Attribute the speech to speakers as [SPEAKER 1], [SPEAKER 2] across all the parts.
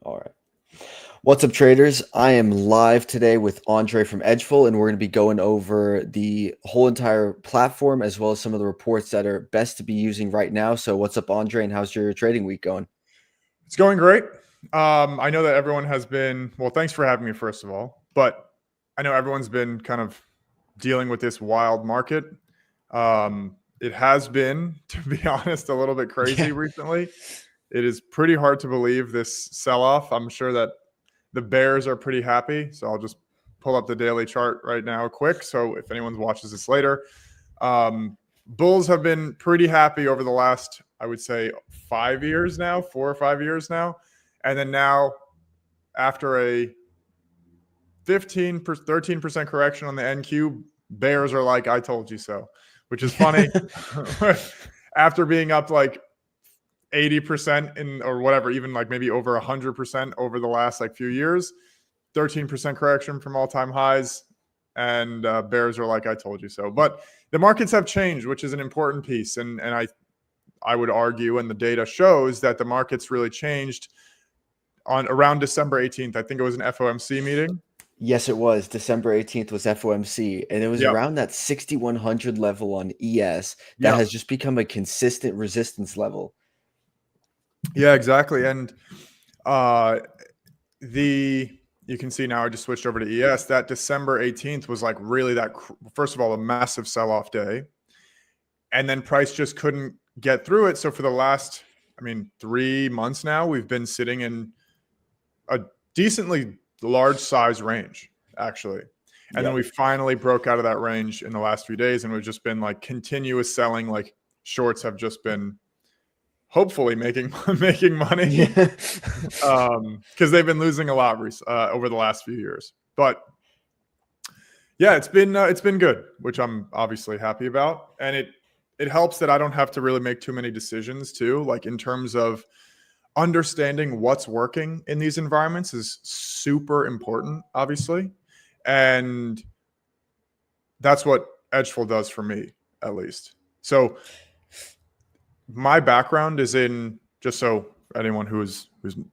[SPEAKER 1] All right. What's up, traders? I am live today with Andre from Edgeful, and we're going to be going over the whole entire platform as well as some of the reports that are best to be using right now. So, what's up, Andre, and how's your trading week going?
[SPEAKER 2] It's going great. I know that everyone has been, well, thanks for having me, first of all. But I know everyone's been kind of dealing with this wild market. It has been, to be honest, a little bit crazy
[SPEAKER 1] Yeah.
[SPEAKER 2] recently. It is pretty hard to believe this sell off. I'm sure that the bears are pretty happy. So I'll just pull up the daily chart right now, quick. So if anyone watches this later, bulls have been pretty happy over the last, I would say, 5 years now, 4 or 5 years now. And then now, after a 13% correction on the NQ, bears are like, I told you so, which is funny. After being up like 80% in or whatever, even like maybe over 100% over the last like few years, 13% correction from all-time highs, and bears are like, I told you so. But the markets have changed, which is an important piece, and I would argue, and the data shows that the markets really changed on around December 18th. I think it was an FOMC meeting.
[SPEAKER 1] Yes, it was. December 18th was FOMC, and it was
[SPEAKER 2] Yep.
[SPEAKER 1] around that 6,100 level on ES that
[SPEAKER 2] Yep.
[SPEAKER 1] has just become a consistent resistance level.
[SPEAKER 2] Yeah, exactly. And uh, you can see now I just switched over to ES. That December 18th was like really that, first of all, a massive sell-off day. And then price just couldn't get through it. So for the last, 3 months now, we've been sitting in a decently large size range, actually. And then
[SPEAKER 1] Yep.
[SPEAKER 2] we finally broke out of that range in the last few days, and we've just been like continuous selling. Like shorts have just been hopefully making money
[SPEAKER 1] Yeah.
[SPEAKER 2] because they've been losing a lot over the last few years. But yeah, it's been good, which I'm obviously happy about, and it helps that I don't have to really make too many decisions too. Like in terms of understanding what's working in these environments is super important, obviously, and that's what Edgeful does for me, at least. So my background is in, just so anyone who's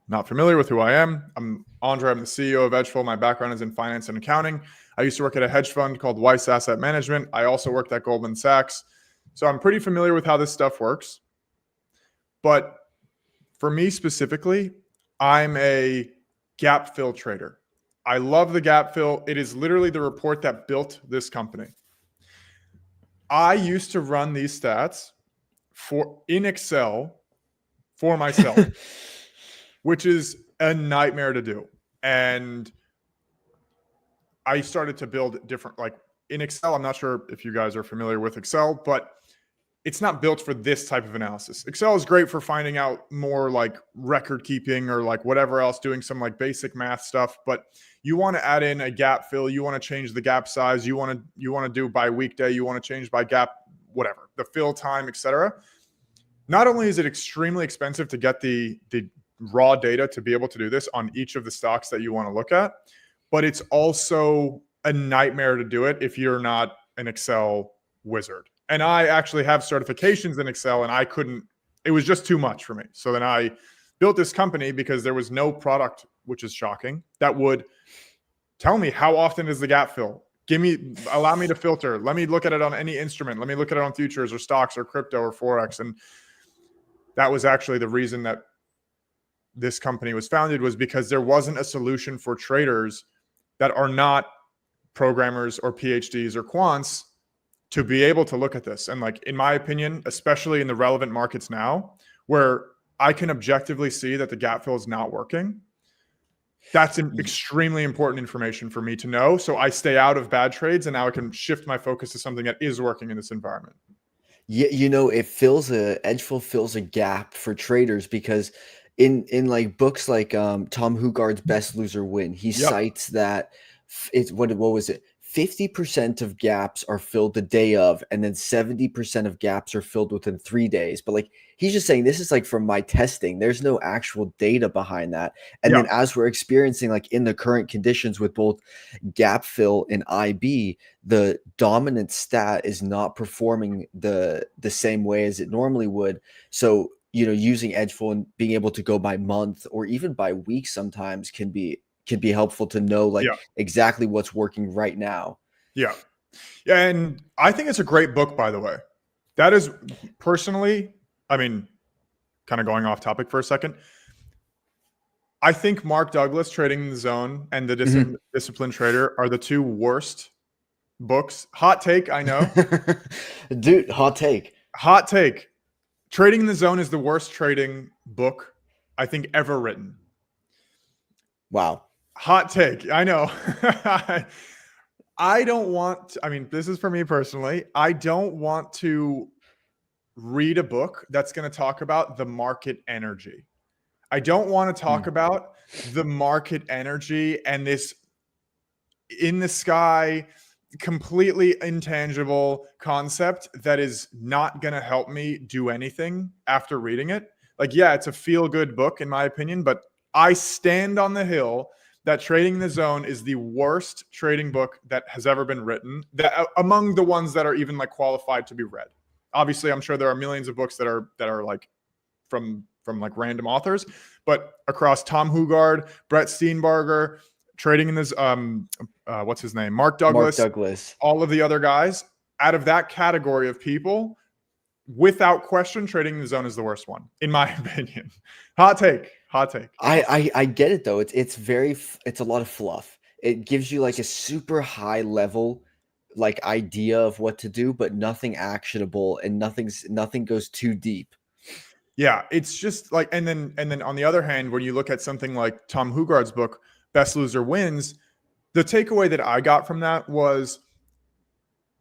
[SPEAKER 2] not familiar with who I am, I'm Andre. I'm the CEO of Edgeful. My background is in finance and accounting. I used to work at a hedge fund called Weiss Asset Management. I also worked at Goldman Sachs. So I'm pretty familiar with how this stuff works. But for me specifically, I'm a gap fill trader. I love the gap fill. It is literally the report that built this company. I used to run these stats in Excel for myself, which is a nightmare to do. And I started to build different, like in Excel. I'm not sure if you guys are familiar with Excel, but it's not built for this type of analysis. Excel is great for finding out more like record keeping or like whatever else, doing some like basic math stuff. But you want to add in a gap fill, you want to change the gap size, you want to do by weekday, you want to change by gap, whatever, the fill time, etc. Not only is it extremely expensive to get the raw data to be able to do this on each of the stocks that you want to look at, but it's also a nightmare to do it if you're not an Excel wizard. And I actually have certifications in Excel, and I couldn't, it was just too much for me. So then I built this company because there was no product, which is shocking, that would tell me how often is the gap fill. Allow me to filter. Let me look at it on any instrument. Let me look at it on futures or stocks or crypto or Forex. And that was actually the reason that this company was founded, was because there wasn't a solution for traders that are not programmers or PhDs or quants to be able to look at this. And like, in my opinion, especially in the relevant markets now, where I can objectively see that the gap fill is not working, that's extremely important information for me to know. So I stay out of bad trades, and now I can shift my focus to something that is working in this environment.
[SPEAKER 1] Yeah, Edgeful fills a gap for traders because in like books like Tom Hugard's Best Loser Win, he
[SPEAKER 2] Yep.
[SPEAKER 1] cites that it's what was it? 50% of gaps are filled the day of, and then 70% of gaps are filled within 3 days. But like he's just saying this is like from my testing. There's no actual data behind that. And
[SPEAKER 2] Yeah.
[SPEAKER 1] then as we're experiencing like in the current conditions with both gap fill and IB, the dominant stat is not performing the same way as it normally would. So using Edgeful and being able to go by month or even by week sometimes can be helpful to know like
[SPEAKER 2] Yeah.
[SPEAKER 1] exactly what's working right now.
[SPEAKER 2] Yeah. Yeah. And I think it's a great book, by the way. That is personally, I mean, kind of going off topic for a second. I think Mark Douglas, Trading in the Zone, and The
[SPEAKER 1] Mhm.
[SPEAKER 2] Disciplined Trader are the two worst books. Hot take, I know.
[SPEAKER 1] Dude, hot take.
[SPEAKER 2] Hot take. Trading in the Zone is the worst trading book I think ever written.
[SPEAKER 1] Wow.
[SPEAKER 2] Hot take. I know. I don't want to, I mean, this is for me personally. I don't want to read a book that's going to talk about the market energy. I don't want to talk
[SPEAKER 1] Mm.
[SPEAKER 2] about the market energy and this in the sky, completely intangible concept that is not going to help me do anything after reading it. Like, yeah, it's a feel good book, in my opinion, but I stand on the hill that Trading the Zone is the worst trading book that has ever been written, that among the ones that are even like qualified to be read. Obviously, I'm sure there are millions of books that are like from like random authors, but across Tom Hugard, Brett Steenbarger, Trading in this what's his name, Mark
[SPEAKER 1] Mark
[SPEAKER 2] Douglas,
[SPEAKER 1] Douglas.
[SPEAKER 2] all of the other guys, out of that category of people, without question, Trading in the Zone is the worst one, in my opinion. Hot take. Hot take.
[SPEAKER 1] I get it though. It's a lot of fluff. It gives you like a super high level like idea of what to do, but nothing actionable and nothing goes too deep.
[SPEAKER 2] Yeah, it's just like, and then on the other hand, when you look at something like Tom Hugard's book, Best Loser Wins, the takeaway that I got from that was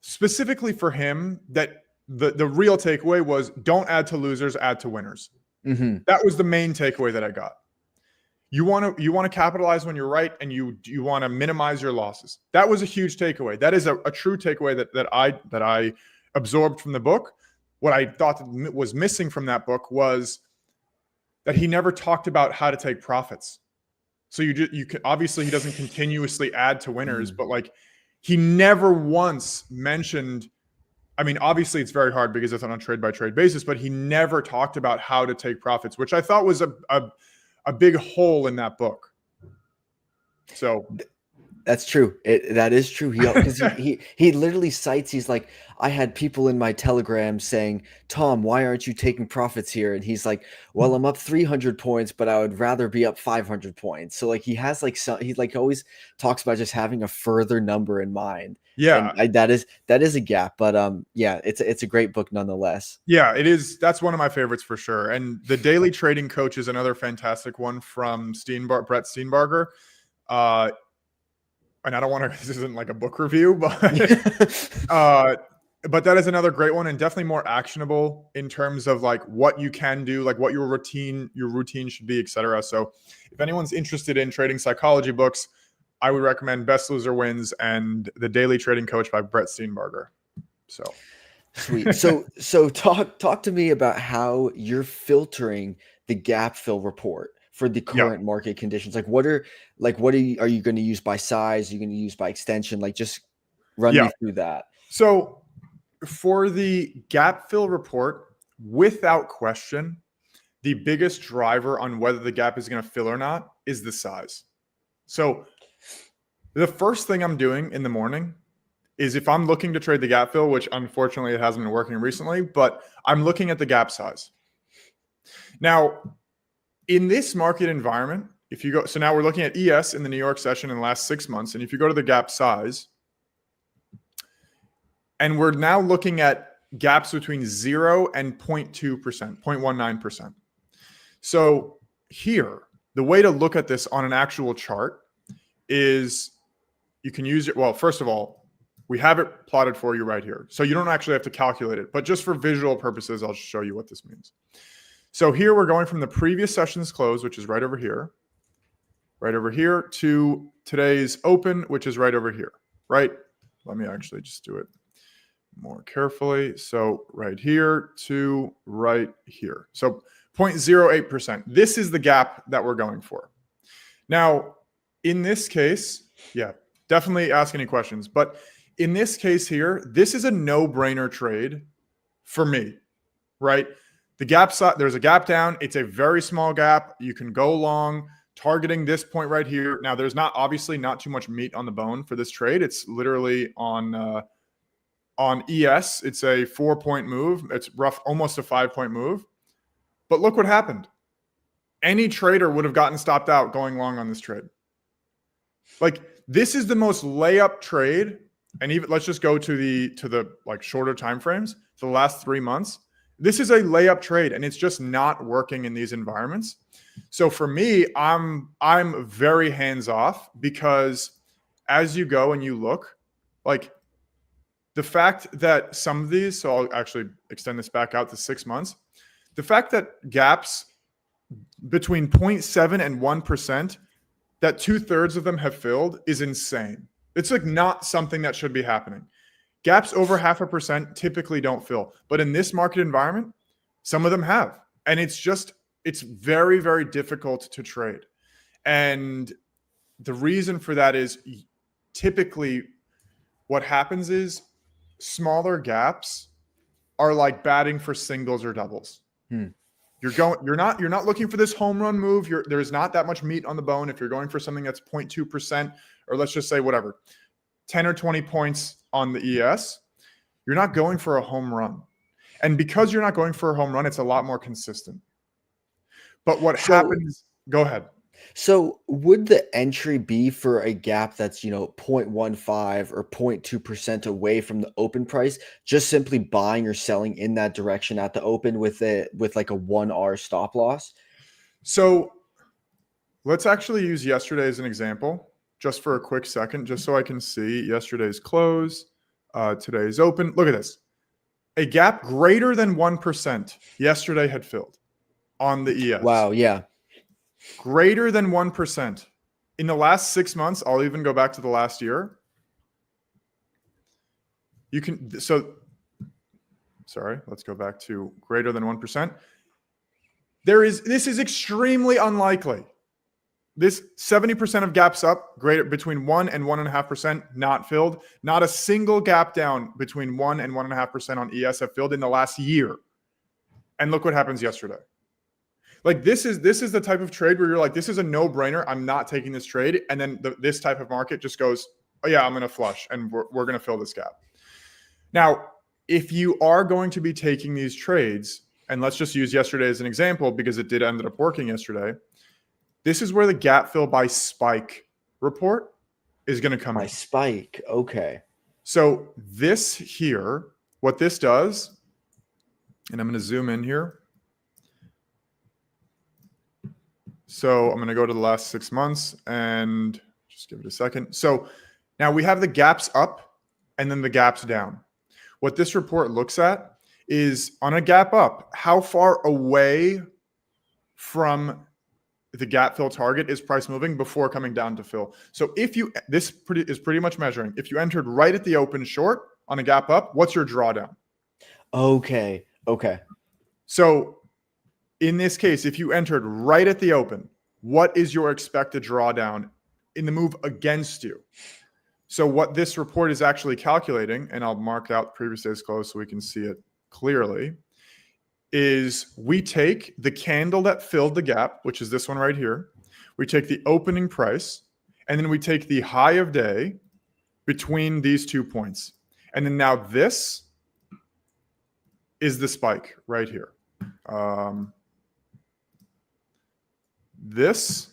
[SPEAKER 2] specifically for him that the real takeaway was don't add to losers, add to winners.
[SPEAKER 1] Hmm.
[SPEAKER 2] That was the main takeaway that I got. You want to capitalize when you're right, and you want to minimize your losses. That was a huge takeaway. That is a true takeaway that I absorbed from the book. What I thought was missing from that book was that he never talked about how to take profits. So you can, obviously he doesn't continuously add to winners,
[SPEAKER 1] Mm.
[SPEAKER 2] but like he never once mentioned. I mean, obviously it's very hard because it's on a trade by trade basis, but he never talked about how to take profits, which I thought was a big hole in that book. So
[SPEAKER 1] That's true. That is true. Because he literally cites. He's like, I had people in my Telegram saying, "Tom, why aren't you taking profits here?" And he's like, "Well, I'm up 300 points, but I would rather be up 500 points." So like he has like he like always talks about just having a further number in mind, and
[SPEAKER 2] yeah,
[SPEAKER 1] that is a gap. But yeah, it's a great book nonetheless.
[SPEAKER 2] yeah, it is. That's one of my favorites for sure. And the Daily Trading Coach is another fantastic one from Brett Steenbarger. Uh, and I don't want to. This isn't like a book review, uh, but that is another great one and definitely more actionable in terms of like what you can do, like what your routine should be, etc. So if anyone's interested in trading psychology books, I would recommend Best Loser Wins and The Daily Trading Coach by Brett Steenbarger. So
[SPEAKER 1] Sweet. So talk to me about how you're filtering the gap fill report for the
[SPEAKER 2] yeah,
[SPEAKER 1] current market conditions. What are you going to use by size? Are you going to use by extension? Like just run
[SPEAKER 2] yeah.
[SPEAKER 1] me through that.
[SPEAKER 2] So for the gap fill report, without question, the biggest driver on whether the gap is going to fill or not is the size. So the first thing I'm doing in the morning is if I'm looking to trade the gap fill, which unfortunately it hasn't been working recently, but I'm looking at the gap size. Now, in this market environment, if you go, so now we're looking at ES in the New York session in the last 6 months. And if you go to the gap size, and we're now looking at gaps between 0 and 0.2%, 0.19%. So here, the way to look at this on an actual chart is you can use it. Well, first of all, we have it plotted for you right here. So you don't actually have to calculate it, but just for visual purposes, I'll show you what this means. So here we're going from the previous session's close, which is right over here, to today's open, which is right over here, right? Let me actually just do it more carefully. So right here to right here. So 0.08%. This is the gap that we're going for. Now, in this case, yeah, definitely ask any questions. But in this case here, this is a no-brainer trade for me, right? The gap side, there's a gap down. It's a very small gap. You can go long, targeting this point right here. Now, there's obviously not too much meat on the bone for this trade. It's literally on ES. It's a 4-point move. It's rough, almost a 5-point move. But look what happened. Any trader would have gotten stopped out going long on this trade. Like, this is the most layup trade. And even let's just go to the like shorter time frames, the last 3 months. This is a layup trade, and it's just not working in these environments. So for me, I'm very hands off, because as you go and you look, like the fact that some of these, so I'll actually extend this back out to 6 months. The fact that gaps between 0.7 and 1%, that 2/3 of them have filled, is insane. It's like not something that should be happening. Gaps over 0.5% typically don't fill. But in this market environment, some of them have. And it's very, very difficult to trade. And the reason for that is typically what happens is smaller gaps are like batting for singles or doubles. You're not looking for this home run move. There's not that much meat on the bone. If you're going for something that's 0.2%, or let's just say whatever, 10 or 20 points on the ES, you're not going for a home run. And because you're not going for a home run, it's a lot more consistent. But what happens, go ahead.
[SPEAKER 1] So would the entry be for a gap that's, 0.15 or 0.2% away from the open price, just simply buying or selling in that direction at the open with like a 1R stop loss?
[SPEAKER 2] So let's actually use yesterday as an example, just for a quick second, just so I can see yesterday's close, today's open. Look at this. A gap greater than 1% yesterday had filled on the ES.
[SPEAKER 1] Wow, yeah.
[SPEAKER 2] Greater than 1%. In the last 6 months, I'll even go back to the last year. Let's go back to greater than 1%. This is extremely unlikely. This 70% of gaps up, greater between 1 and 1.5% not filled. Not a single gap down between 1 and 1.5% on ES have filled in the last year. And look what happens yesterday. Like this is the type of trade where you're like, this is a no-brainer. I'm not taking this trade. And then this type of market just goes, oh yeah, I'm going to flush and we're going to fill this gap. Now, if you are going to be taking these trades, and let's just use yesterday as an example because it did end up working yesterday. This is where the gap fill by spike report is going to come in.
[SPEAKER 1] By spike, okay.
[SPEAKER 2] So this here, what this does, and I'm going to zoom in here. So I'm going to go to the last 6 months and just give it a second. So now we have the gaps up and then the gaps down. What this report looks at is on a gap up, how far away from the gap fill target is price moving before coming down to fill. So this is pretty much measuring. If you entered right at the open short on a gap up, what's your drawdown?
[SPEAKER 1] Okay.
[SPEAKER 2] So in this case, if you entered right at the open, what is your expected drawdown in the move against you? So what this report is actually calculating, and I'll mark out previous day's close so we can see it clearly, is we take the candle that filled the gap, which is this one right here. We take the opening price, and then we take the high of day between these 2 points. And then now this is the spike right here. This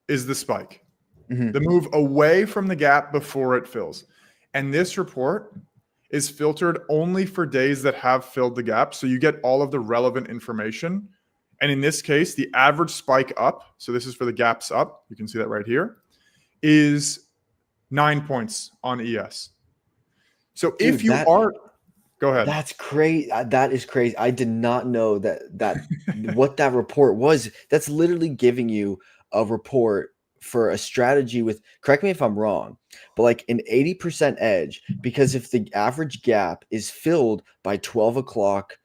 [SPEAKER 2] is the spike, the move away from the gap before it fills. And this report is filtered only for days that have filled the gap. So you get all of the relevant information. And in this case, the average spike up, so this is for the gaps up, you can see that right here, is 9 points on ES. So dude, if you go ahead.
[SPEAKER 1] That's crazy. That is crazy. I did not know that what that report was. That's literally giving you a report for a strategy with, correct me if I'm wrong, but like an 80% edge, because if the average gap is filled by 12 o'clock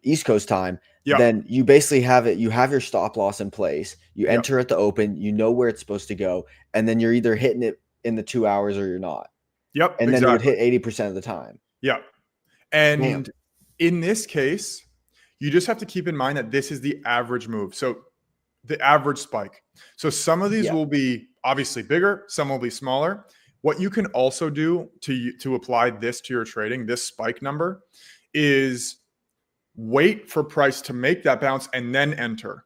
[SPEAKER 1] East Coast time, then you basically have it. You have your stop loss in place. You enter at the open, you know where it's supposed to go, and then you're either hitting it in the 2 hours or you're not. And then it would hit 80% of the time.
[SPEAKER 2] And in this case, you just have to keep in mind that this is the average move. So the average spike. So some of these
[SPEAKER 1] Yeah.
[SPEAKER 2] will be obviously bigger, some will be smaller. What you can also do to apply this to your trading, this spike number, is wait for price to make that bounce and then enter.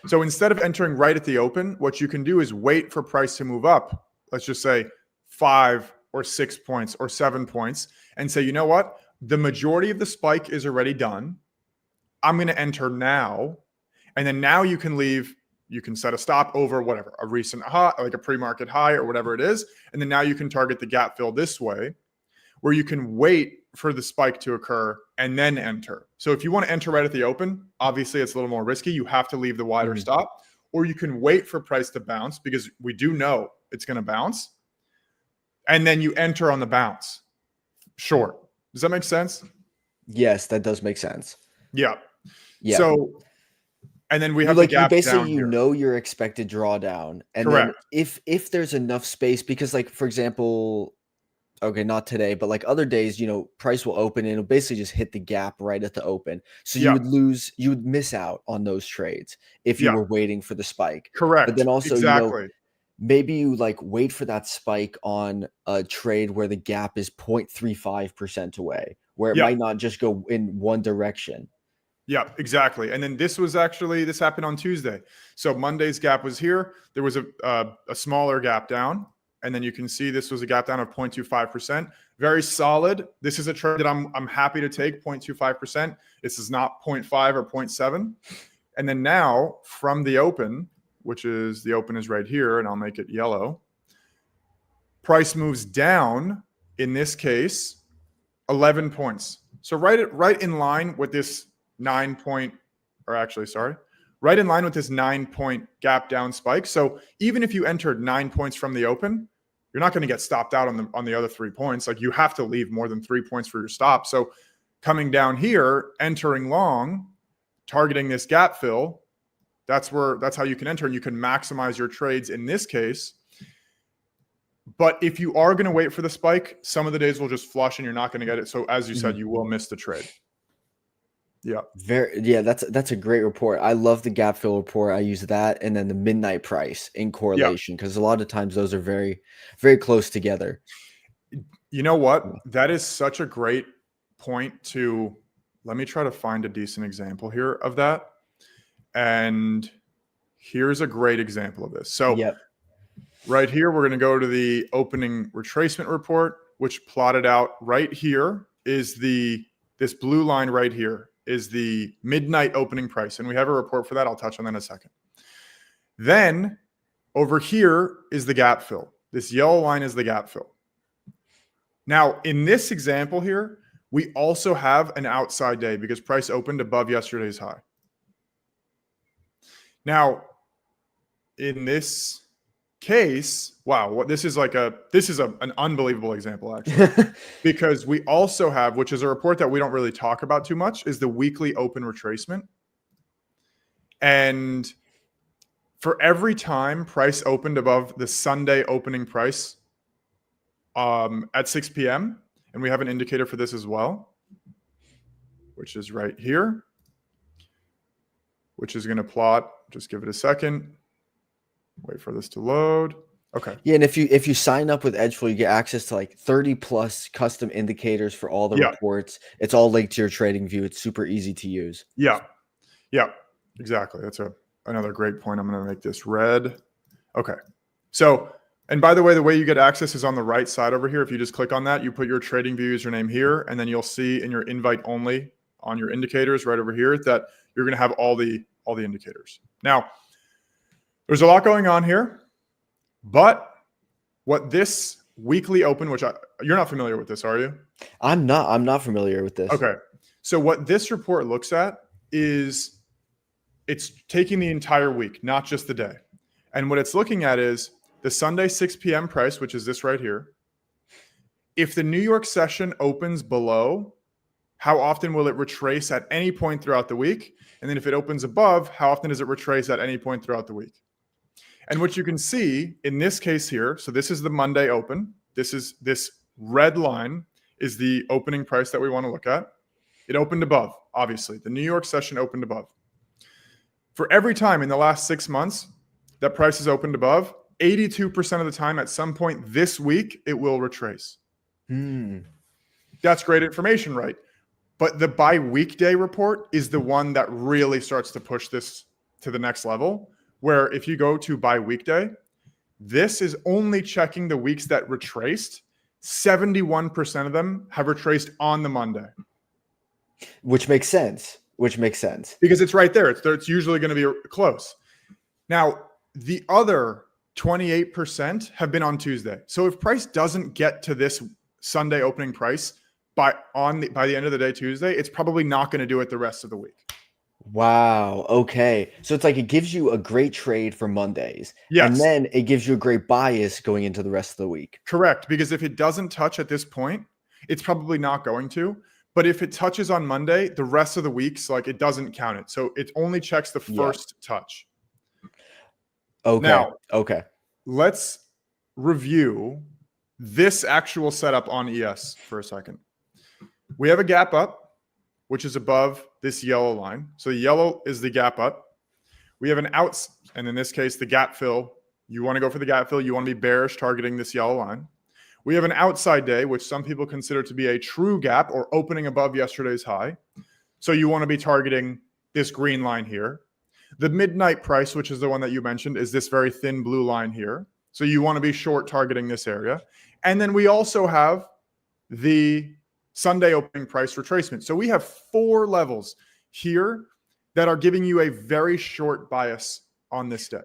[SPEAKER 2] So instead of entering right at the open, what you can do is wait for price to move up. Let's just say 5 or 6 points or 7 points, and say, you know what? The majority of the spike is already done. I'm going to enter now. And then now you can leave, you can set a stop over whatever, a recent high, like a pre-market high or whatever it is. And then now you can target the gap fill this way, where you can wait for the spike to occur and then enter. So if you want to enter right at the open, obviously it's a little more risky. You have to leave the wider stop, or you can wait for price to bounce, because we do know it's going to bounce. And then you enter on the bounce. Short. Does that make sense?
[SPEAKER 1] Yes, that does make sense.
[SPEAKER 2] Yeah.
[SPEAKER 1] Yeah.
[SPEAKER 2] So, and then we have the gap down here.
[SPEAKER 1] Your expected drawdown, and
[SPEAKER 2] Correct.
[SPEAKER 1] then if there's enough space, because like for example, okay, not today, but like other days, price will open and it'll basically just hit the gap right at the open. So you would miss out on those trades if you were waiting for the spike.
[SPEAKER 2] Correct.
[SPEAKER 1] But then also,
[SPEAKER 2] exactly.
[SPEAKER 1] Maybe you like wait for that spike on a trade where the gap is 0.35% away, where it might not just go in one direction.
[SPEAKER 2] Yeah, exactly. And then this happened on Tuesday. So Monday's gap was here. There was a smaller gap down. And then you can see this was a gap down of 0.25%. Very solid. This is a trade that I'm happy to take, 0.25%. This is not 0.5 or 0.7. And then now from the open, which is the open is right here, and I'll make it yellow. Price moves down, in this case, 11 points. So right in line with this 9-point, right in line with this 9-point gap down spike. So even if you entered 9 points from the open, you're not going to get stopped out on the other 3 points. Like, you have to leave more than 3 points for your stop. So coming down here, entering long, targeting this gap fill, that's how you can enter, and you can maximize your trades in this case. But if you are going to wait for the spike, some of the days will just flush and you're not going to get it. So as you said, you will miss the trade. Yeah.
[SPEAKER 1] That's a great report. I love the gap fill report. I use that, and then the midnight price in correlation, because a lot of times those are very, very close together.
[SPEAKER 2] You know what? That is such a great point to, let me try to find a decent example here of that. And here's a great example of this. So right here, we're going to go to the opening retracement report, which plotted out right here is this blue line right here is the midnight opening price. And we have a report for that. I'll touch on that in a second. Then over here is the gap fill. This yellow line is the gap fill. Now, in this example here, we also have an outside day because price opened above yesterday's high. Now, in this case, wow, this is an unbelievable example, actually, because we also have, which is a report that we don't really talk about too much, is the weekly open retracement. And for every time price opened above the Sunday opening price at 6 p.m., and we have an indicator for this as well, which is right here, which is going to plot. Just give it a second. Wait for this to load. Okay.
[SPEAKER 1] Yeah, and if you sign up with Edgeful, you get access to like 30 plus custom indicators for all the reports. It's all linked to your trading view. It's super easy to use.
[SPEAKER 2] Yeah, exactly. That's another great point. I'm going to make this red. Okay. So, and by the way you get access is on the right side over here. If you just click on that, you put your trading view username here, and then you'll see in your invite only on your indicators right over here that you're going to have all the indicators. Now, there's a lot going on here, but what this weekly open, which you're not familiar with this, are you?
[SPEAKER 1] I'm not familiar with this.
[SPEAKER 2] Okay. So what this report looks at is it's taking the entire week, not just the day. And what it's looking at is the Sunday 6 p.m. price, which is this right here. If the New York session opens below, how often will it retrace at any point throughout the week? And then if it opens above, how often does it retrace at any point throughout the week? And what you can see in this case here, so this is the Monday open. This red line is the opening price that we want to look at. It opened above obviously. The New York session opened above. For every time in the last 6 months that price has opened above, 82% of the time at some point this week, it will retrace. That's great information, right? But the bi-weekday report is the one that really starts to push this to the next level, where if you go to bi-weekday, this is only checking the weeks that retraced. 71% of them have retraced on the Monday.
[SPEAKER 1] Which makes sense.
[SPEAKER 2] Because it's right there. It's usually going to be close. Now, the other 28% have been on Tuesday. So if price doesn't get to this Sunday opening price by the end of the day Tuesday, it's probably not going to do it the rest of the week.
[SPEAKER 1] Wow. Okay. So it's like it gives you a great trade for Mondays.
[SPEAKER 2] Yes.
[SPEAKER 1] And then it gives you a great bias going into the rest of the week.
[SPEAKER 2] Correct. Because if it doesn't touch at this point, it's probably not going to. But if it touches on Monday, the rest of the weeks, like it doesn't count it. So it only checks the first touch.
[SPEAKER 1] Okay.
[SPEAKER 2] Now,
[SPEAKER 1] okay.
[SPEAKER 2] Let's review this actual setup on ES for a second. We have a gap up, which is above this yellow line. So the yellow is the gap up. We have an outs, and in this case, the gap fill. You want to go for the gap fill. You want to be bearish targeting this yellow line. We have an outside day, which some people consider to be a true gap or opening above yesterday's high. So you want to be targeting this green line here. The midnight price, which is the one that you mentioned, is this very thin blue line here. So you want to be short targeting this area. And then we also have the Sunday opening price retracement. So we have 4 levels here that are giving you a very short bias on this day.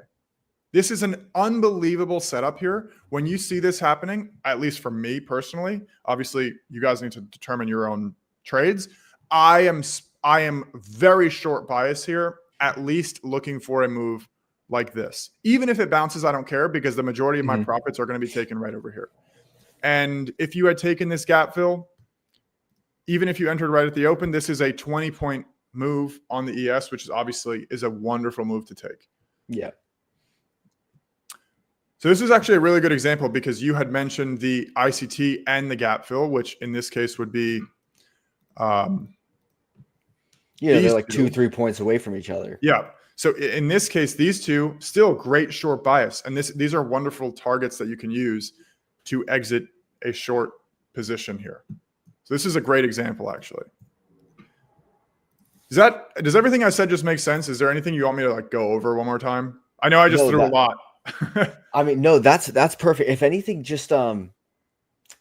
[SPEAKER 2] This is an unbelievable setup here. When you see this happening, at least for me personally, obviously you guys need to determine your own trades. I am very short bias here, at least looking for a move like this. Even if it bounces, I don't care because the majority of my profits are going to be taken right over here. And if you had taken this gap fill, even if you entered right at the open, this is a 20-point move on the ES, which is obviously is a wonderful move to take.
[SPEAKER 1] Yeah.
[SPEAKER 2] So this is actually a really good example because you had mentioned the ICT and the gap fill, which in this case would be
[SPEAKER 1] they're like 2-3 points away from each other.
[SPEAKER 2] Yeah. So in this case, these two still great short bias. And these are wonderful targets that you can use to exit a short position here. So this is a great example, actually. Does everything I said just make sense? Is there anything you want me to like go over one more time? I know I just threw a lot.
[SPEAKER 1] I mean, no, that's perfect. If anything, just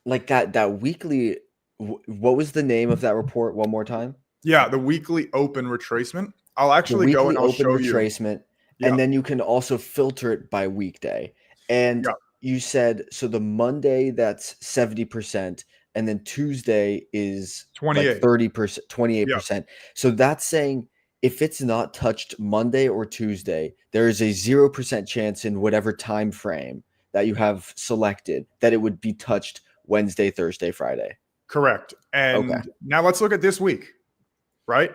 [SPEAKER 1] like that weekly, what was the name of that report one more time?
[SPEAKER 2] Yeah, the weekly open retracement. I'll actually go and I'll show you.
[SPEAKER 1] Retracement, and then you can also filter it by weekday. And you said so the Monday that's 70%, and then Tuesday is
[SPEAKER 2] 28,
[SPEAKER 1] 30%, 28%. So that's saying if it's not touched Monday or Tuesday, there is a 0% chance in whatever time frame that you have selected that it would be touched Wednesday, Thursday, Friday.
[SPEAKER 2] Correct. And now let's look at this week, right?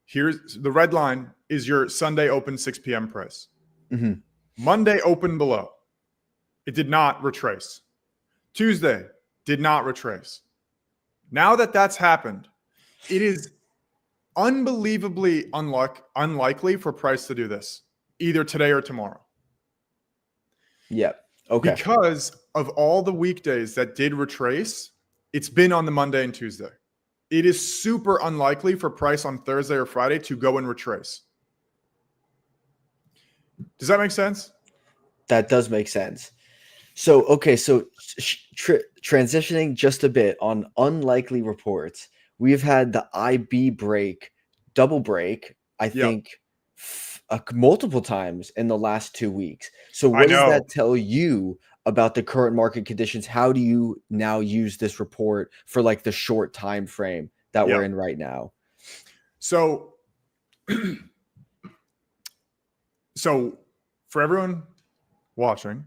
[SPEAKER 2] Here's the red line is your Sunday open 6 p.m. price. Monday open below. It did not retrace. Tuesday did not retrace. Now that that's happened, it is unbelievably unlikely for price to do this either today or tomorrow.
[SPEAKER 1] Yep. Okay.
[SPEAKER 2] Because of all the weekdays that did retrace, it's been on the Monday and Tuesday. It is super unlikely for price on Thursday or Friday to go and retrace. Does that make sense?
[SPEAKER 1] That does make sense. So, okay. So transitioning just a bit on unlikely reports, we've had the IB break, double break, I think multiple times in the last 2 weeks. So what does that tell you about the current market conditions? How do you now use this report for like the short time frame that we're in right now?
[SPEAKER 2] So, for everyone watching,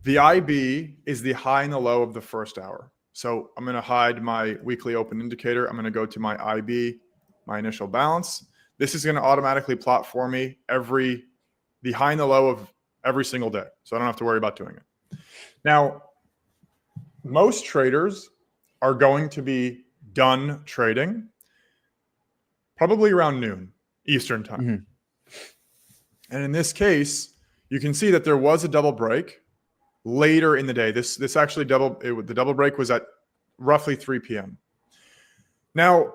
[SPEAKER 2] the IB is the high and the low of the first hour. So I'm going to hide my weekly open indicator. I'm going to go to my IB, my initial balance. This is going to automatically plot for me the high and the low of every single day. So I don't have to worry about doing it. Now, most traders are going to be done trading probably around noon Eastern time.
[SPEAKER 1] Mhm.
[SPEAKER 2] And in this case, you can see that there was a double break later in the day. This actually the double break was at roughly 3 p.m. Now,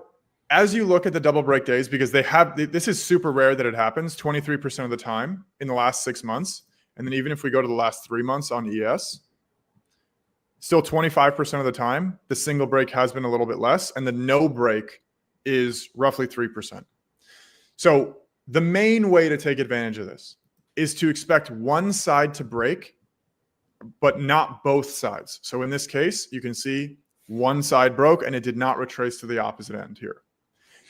[SPEAKER 2] as you look at the double break days, because this is super rare that it happens 23% of the time in the last 6 months. And then even if we go to the last 3 months on ES, still 25% of the time, the single break has been a little bit less, and the no break is roughly 3%. So the main way to take advantage of this is to expect one side to break, but not both sides. So in this case, you can see one side broke and it did not retrace to the opposite end here.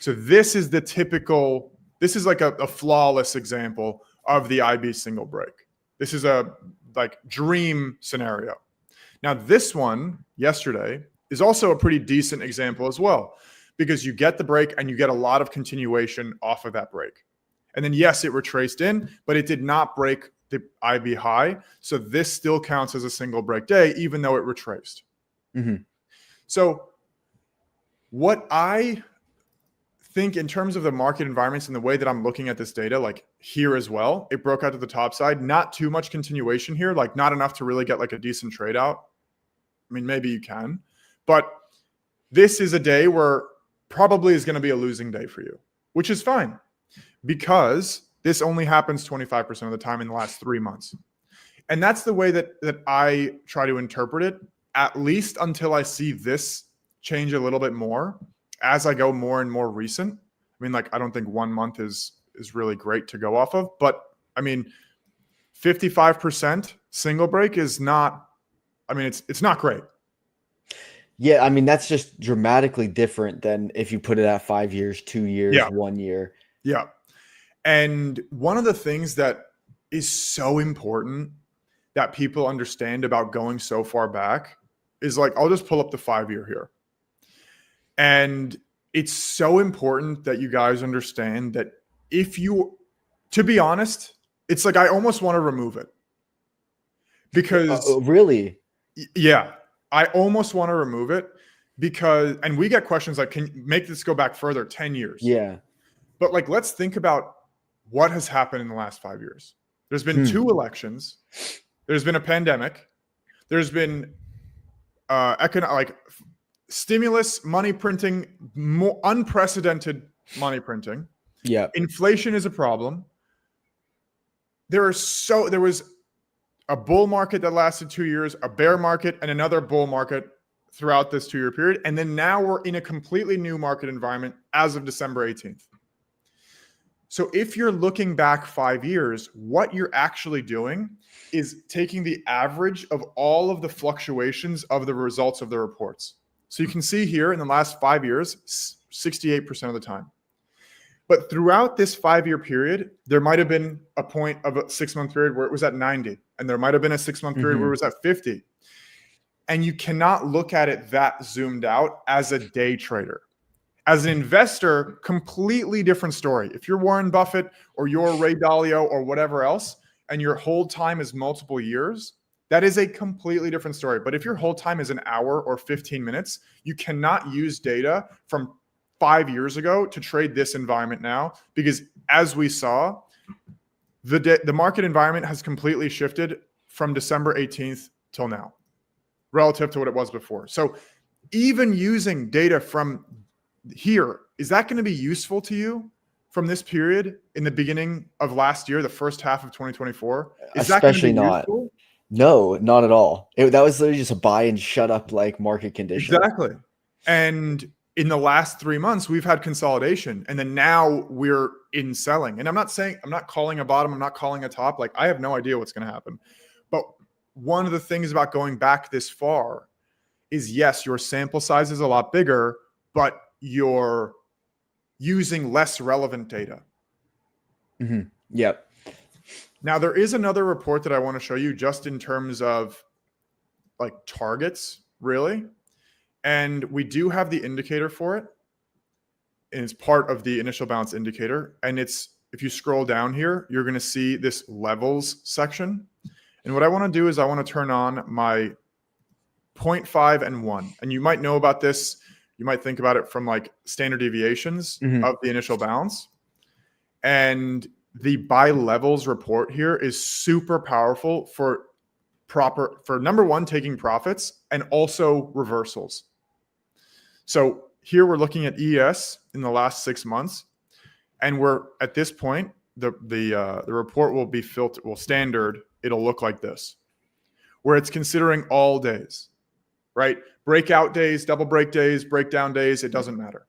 [SPEAKER 2] So this is this is like a flawless example of the IB single break. This is a dream scenario. Now this one yesterday is also a pretty decent example as well, because you get the break and you get a lot of continuation off of that break. And then yes, it retraced in, but it did not break the IB high. So this still counts as a single break day, even though it retraced.
[SPEAKER 1] Mm-hmm.
[SPEAKER 2] So what I think in terms of the market environments and the way that I'm looking at this data, like here as well, it broke out to the top side, not too much continuation here, like not enough to really get like a decent trade out. I mean, maybe you can, but this is a day where probably is going to be a losing day for you, which is fine because this only happens 25% of the time in the last 3 months. And that's the way that I try to interpret it, at least until I see this change a little bit more as I go more and more recent. I mean, like, I don't think 1 month is really great to go off of, but I mean, 55% single break is not, I mean, it's not great.
[SPEAKER 1] Yeah, I mean, that's just dramatically different than if you put it at 5 years, 2 years,
[SPEAKER 2] Yeah.
[SPEAKER 1] 1 year.
[SPEAKER 2] Yeah. And one of the things that is so important that people understand about going so far back is, like, I'll just pull up the 5-year here. And it's so important that you guys understand that to be honest, it's like I almost want to remove it. Because
[SPEAKER 1] really?
[SPEAKER 2] Yeah, I almost want to remove it because, and we get questions like, can you make this go back further 10 years?
[SPEAKER 1] Yeah.
[SPEAKER 2] But like, let's think about what has happened in the last 5 years. There's been 2 elections. There's been a pandemic. There's been stimulus, money printing, more unprecedented money printing.
[SPEAKER 1] Yeah.
[SPEAKER 2] Inflation is a problem. There was a bull market that lasted 2 years, a bear market, and another bull market throughout this 2-year period. And then now we're in a completely new market environment as of December 18th. So if you're looking back 5 years, what you're actually doing is taking the average of all of the fluctuations of the results of the reports. So you can see here in the last 5 years, 68% of the time. But throughout this 5-year period, there might have been a point of a 6-month period where it was at 90, and there might have been a 6-month period where it was at 50. And you cannot look at it that zoomed out as a day trader. As an investor, completely different story. If you're Warren Buffett or you're Ray Dalio or whatever else, and your hold time is multiple years, that is a completely different story. But if your hold time is an hour or 15 minutes, you cannot use data from 5 years ago to trade this environment now, because as we saw, the market environment has completely shifted from December 18th till now relative to what it was before. So even using data from here, is that going to be useful to you from this period in the beginning of last year, the first half of 2024? Is
[SPEAKER 1] Especially
[SPEAKER 2] that going to be
[SPEAKER 1] not.
[SPEAKER 2] useful?
[SPEAKER 1] No, not at all. That was literally just a buy and shut up like market condition.
[SPEAKER 2] Exactly. And in the last 3 months, we've had consolidation, and then now we're in selling. And I'm not calling a bottom. I'm not calling a top. Like, I have no idea what's going to happen. But one of the things about going back this far is, yes, your sample size is a lot bigger, but you're using less relevant data.
[SPEAKER 1] Mm-hmm. Yep.
[SPEAKER 2] Now, there is another report that I want to show you just in terms of like targets, really. And we do have the indicator for it. And it's part of the initial balance indicator. And it's, if you scroll down here, you're going to see this levels section. And what I want to do is I want to turn on my 0.5 and 1. And you might know about this. You might think about it from like standard deviations
[SPEAKER 1] Mhm.
[SPEAKER 2] of the initial balance. And the buy levels report here is super powerful for number one, taking profits and also reversals. So here we're looking at ES in the last 6 months, and we're at this point, the report will be filtered, will standard. It'll look like this, where it's considering all days, right? Breakout days, double break days, breakdown days, it doesn't matter.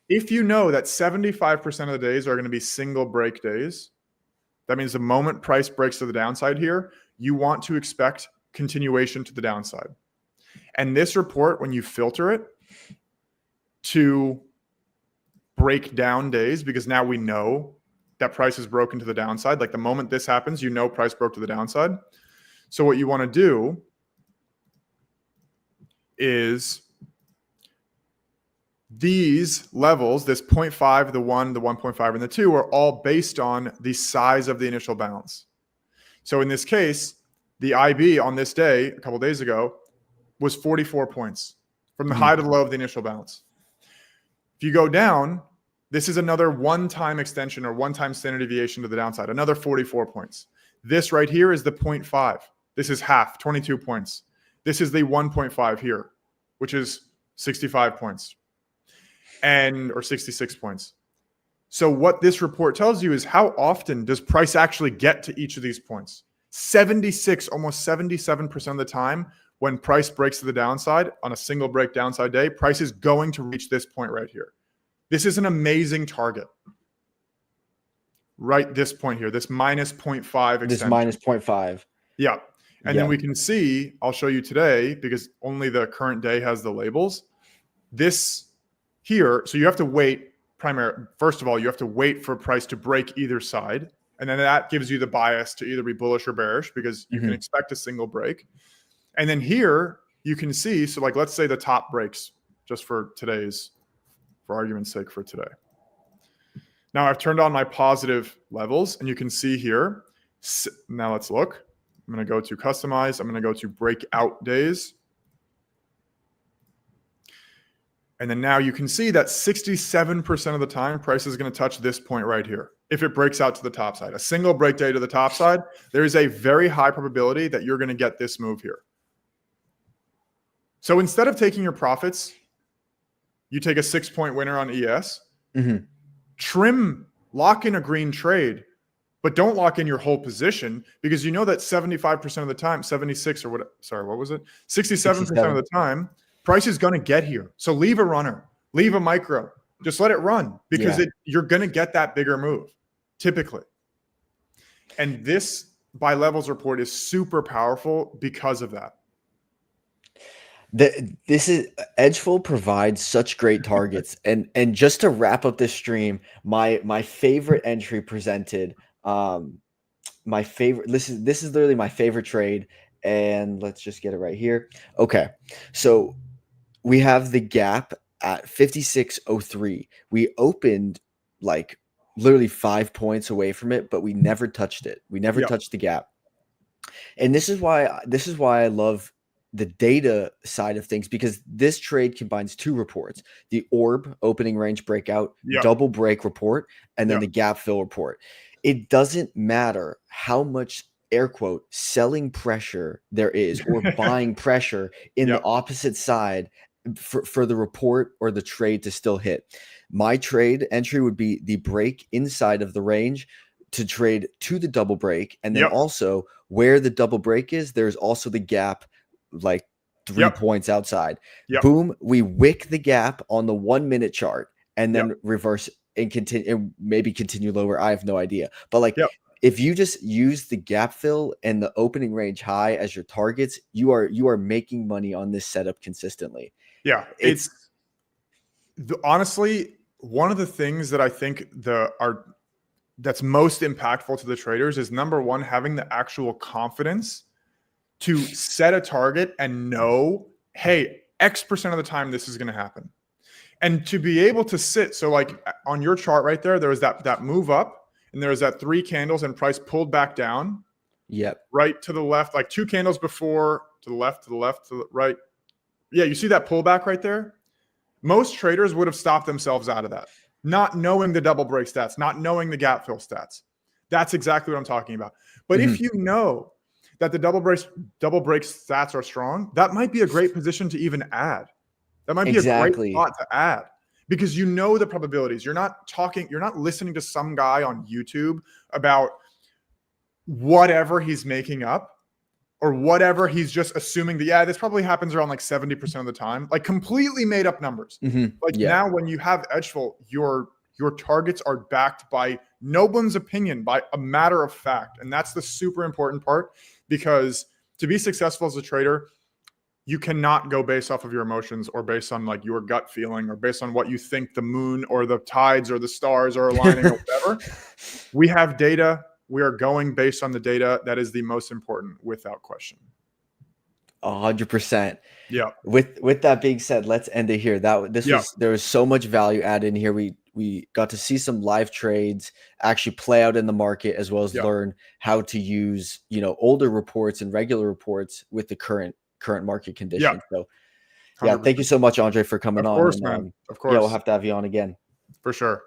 [SPEAKER 2] If you know that 75% of the days are going to be single break days, that means the moment price breaks to the downside here, you want to expect continuation to the downside. And this report, when you filter it to break down days, because now we know that price is broken to the downside. Like the moment this happens, you know price broke to the downside. So what you want to do is these levels, this 0.5, the 1, the 1.5, and the 2 are all based on the size of the initial balance. So in this case, the IB on this day, a couple days ago, was 44 points from the high to the low of the initial balance. If you go down, this is another one-time extension or one-time standard deviation to the downside, another 44 points. This right here is the 0.5. This is half, 22 points. This is the 1.5 here, which is 65 points or 66 points. So what this report tells you is how often does price actually get to each of these points? 76, almost 77% of the time when price breaks to the downside on a single break downside day, price is going to reach this point right here. This is an amazing target. Right, this point here, this minus 0.5 extension.
[SPEAKER 1] This minus 0.5.
[SPEAKER 2] Yeah. And then we can see, I'll show you today because only the current day has the labels. This here, so you have to wait first of all, you have to wait for price to break either side. And then that gives you the bias to either be bullish or bearish because you can expect a single break. And then here you can see, so like, let's say the top breaks just for argument's sake for today. Now I've turned on my positive levels and you can see here. Now let's look. I'm going to go to customize. I'm going to go to breakout days. And then now you can see that 67% of the time price is going to touch this point right here. If it breaks out to the top side, a single break day to the top side, there is a very high probability that you're going to get this move here. So instead of taking your profits, you take a 6-point winner on ES, lock in a green trade, but don't lock in your whole position because you know that 75% of the time, 76 or what, sorry, what was it? 67% of the time, price is going to get here. So leave a runner, leave a micro, just let it run because you're going to get that bigger move typically. And this buy levels report is super powerful because of that.
[SPEAKER 1] Edgeful provides such great targets. and just to wrap up this stream, my favorite entry presented, my favorite, this is literally my favorite trade. And let's just get it right here. Okay. So we have the gap at 56.03. We opened like literally 5 points away from it, but we never touched it. We never touched the gap. And this is why I love the data side of things, because this trade combines two reports: the orb opening range breakout, double break report, and then the gap fill report. It doesn't matter how much air quote selling pressure there is or buying pressure in the opposite side for the report or the trade to still hit. My trade entry would be the break inside of the range to trade to the double break. And then also where the double break is, there's also the gap like 3 points outside. Boom, we wick the gap on the 1 minute chart and then reverse and continue, and maybe continue lower. I have no idea. But like if you just use the gap fill and the opening range high as your targets, you are making money on this setup consistently.
[SPEAKER 2] Yeah, it's honestly one of the things that I think that's most impactful to the traders is, number one, having the actual confidence to set a target and know, hey, X% of the time this is going to happen. And to be able to sit, so like on your chart right there was that move up and there was that 3 candles and price pulled back down. Right to the left, like 2 candles before, to the left, to the right. Yeah, you see that pullback right there? Most traders would have stopped themselves out of that, not knowing the double break stats, not knowing the gap fill stats. That's exactly what I'm talking about. But if you know that the double break stats are strong, that might be a great position to even add. That might be a great spot to add because you know the probabilities. You're not listening to some guy on YouTube about whatever he's making up or whatever he's just assuming that, this probably happens around like 70% of the time, like completely made up numbers. Now when you have Edgeful, your targets are backed by no one's opinion, by a matter of fact. And that's the super important part, because to be successful as a trader, you cannot go based off of your emotions or based on like your gut feeling or based on what you think the moon or the tides or the stars are aligning or whatever. We have data. We are going based on the data. That is the most important, without question.
[SPEAKER 1] 100%.
[SPEAKER 2] Yeah.
[SPEAKER 1] With that being said, let's end it here. There was so much value added in here. We got to see some live trades actually play out in the market, as well as learn how to use, older reports and regular reports with the current market conditions. So yeah, 100%. Thank you so much, Andre, for coming on.
[SPEAKER 2] Of course, man. Of course.
[SPEAKER 1] Yeah, we'll have to have you on again.
[SPEAKER 2] For sure.